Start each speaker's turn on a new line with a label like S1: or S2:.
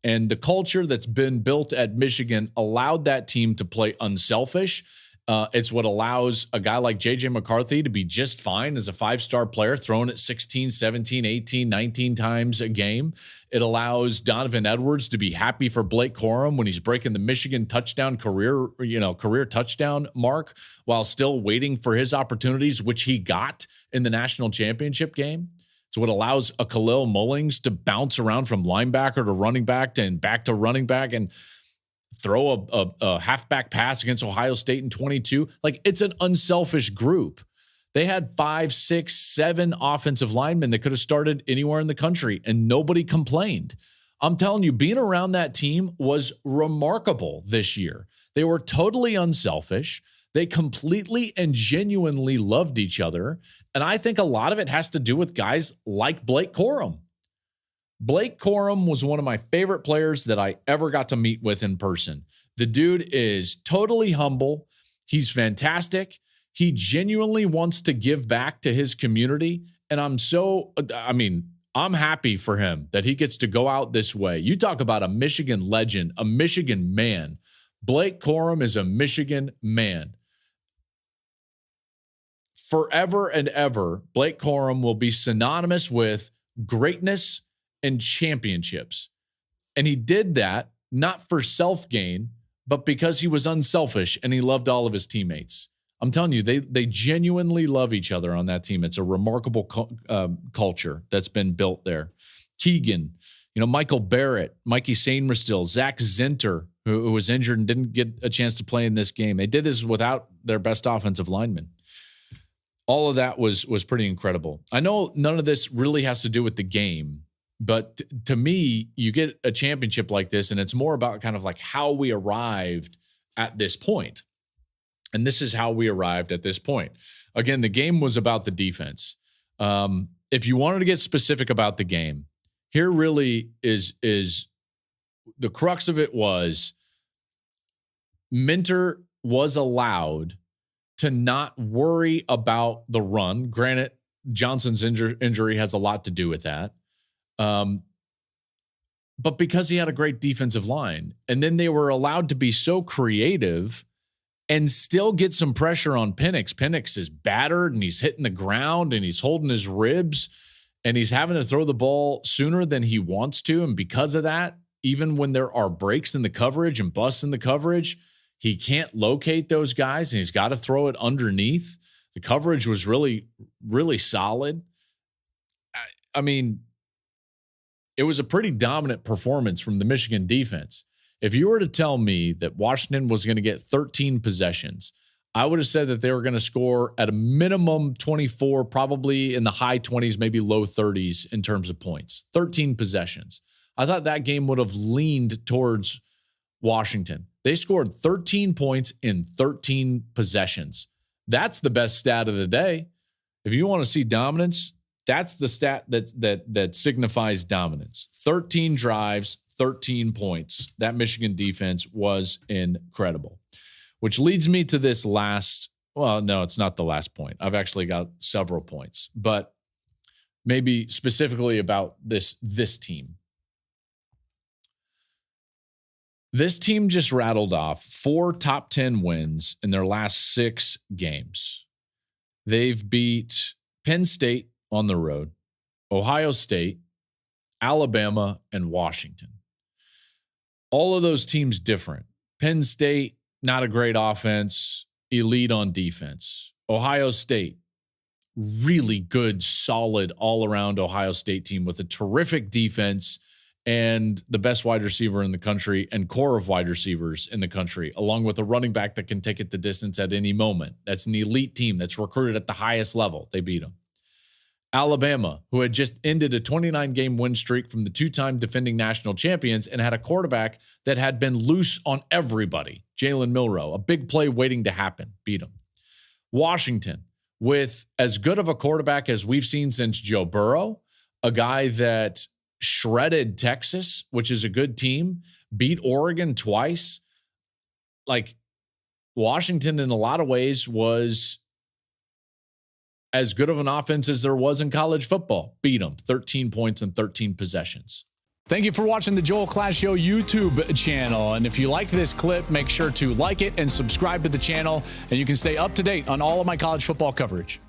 S1: And the culture that's been built at Michigan allowed that team to play unselfish. It's what allows a guy like J.J. McCarthy to be just fine as a five-star player, throwing it 16, 17, 18, 19 times a game. It allows Donovan Edwards to be happy for Blake Corum when he's breaking the Michigan touchdown career touchdown mark while still waiting for his opportunities, which he got in the national championship game. It's what allows a Khalil Mullings to bounce around from linebacker to running back and back to running back and throw a halfback pass against Ohio State in 22. Like, it's an unselfish group. They had 5, 6, 7 offensive linemen that could have started anywhere in the country, and nobody complained. I'm telling you, being around that team was remarkable this year. They were totally unselfish. They completely and genuinely loved each other. And I think a lot of it has to do with guys like Blake Corum. Blake Corum was one of my favorite players that I ever got to meet with in person. The dude is totally humble. He's fantastic. He genuinely wants to give back to his community. And I'm happy for him that he gets to go out this way. You talk about a Michigan legend, a Michigan man. Blake Corum is a Michigan man. Forever and ever, Blake Corum will be synonymous with greatness and championships. And he did that not for self-gain, but because he was unselfish and he loved all of his teammates. I'm telling you, they genuinely love each other on that team. It's a remarkable culture that's been built there. Keegan, Michael Barrett, Mikey Sainristil, Zach Zinter, who was injured and didn't get a chance to play in this game. They did this without their best offensive lineman. All of that was pretty incredible. I know none of this really has to do with the game, but to me, you get a championship like this, and it's more about kind of like how we arrived at this point. And this is how we arrived at this point. Again, the game was about the defense. If you wanted to get specific about the game, here really is the crux of it was Minter was allowed to not worry about the run. Granted, Johnson's injury has a lot to do with that. But because he had a great defensive line, and then they were allowed to be so creative and still get some pressure on Penix. Penix is battered and he's hitting the ground and he's holding his ribs and he's having to throw the ball sooner than he wants to. And because of that, even when there are breaks in the coverage and busts in the coverage, he can't locate those guys and he's got to throw it underneath. The coverage was really, really solid. I mean, it was a pretty dominant performance from the Michigan defense. If you were to tell me that Washington was going to get 13 possessions, I would have said that they were going to score at a minimum 24, probably in the high 20s, maybe low 30s in terms of points. 13 possessions. I thought that game would have leaned towards Washington. They scored 13 points in 13 possessions. That's the best stat of the day. If you want to see dominance, that's the stat that signifies dominance. 13 drives, 13 points. That Michigan defense was incredible. Which leads me to this last, well, no, it's not the last point. I've actually got several points, but maybe specifically about this team. This team just rattled off 4 top 10 wins in their last 6 games. They've beat Penn State on the road, Ohio State, Alabama, and Washington. All of those teams different. Penn State, not a great offense, elite on defense. Ohio State, really good, solid, all-around Ohio State team with a terrific defense and the best wide receiver in the country and core of wide receivers in the country, along with a running back that can take it the distance at any moment. That's an elite team that's recruited at the highest level. They beat them. Alabama, who had just ended a 29-game win streak from the 2-time defending national champions and had a quarterback that had been loose on everybody, Jalen Milroe, a big play waiting to happen, beat him. Washington, with as good of a quarterback as we've seen since Joe Burrow, a guy that shredded Texas, which is a good team, beat Oregon twice. Like, Washington, in a lot of ways, was as good of an offense as there was in college football. Beat them 13 points and 13 possessions.
S2: Thank you for watching the Joel Klatt Show YouTube channel. And if you liked this clip, make sure to like it and subscribe to the channel, and you can stay up to date on all of my college football coverage.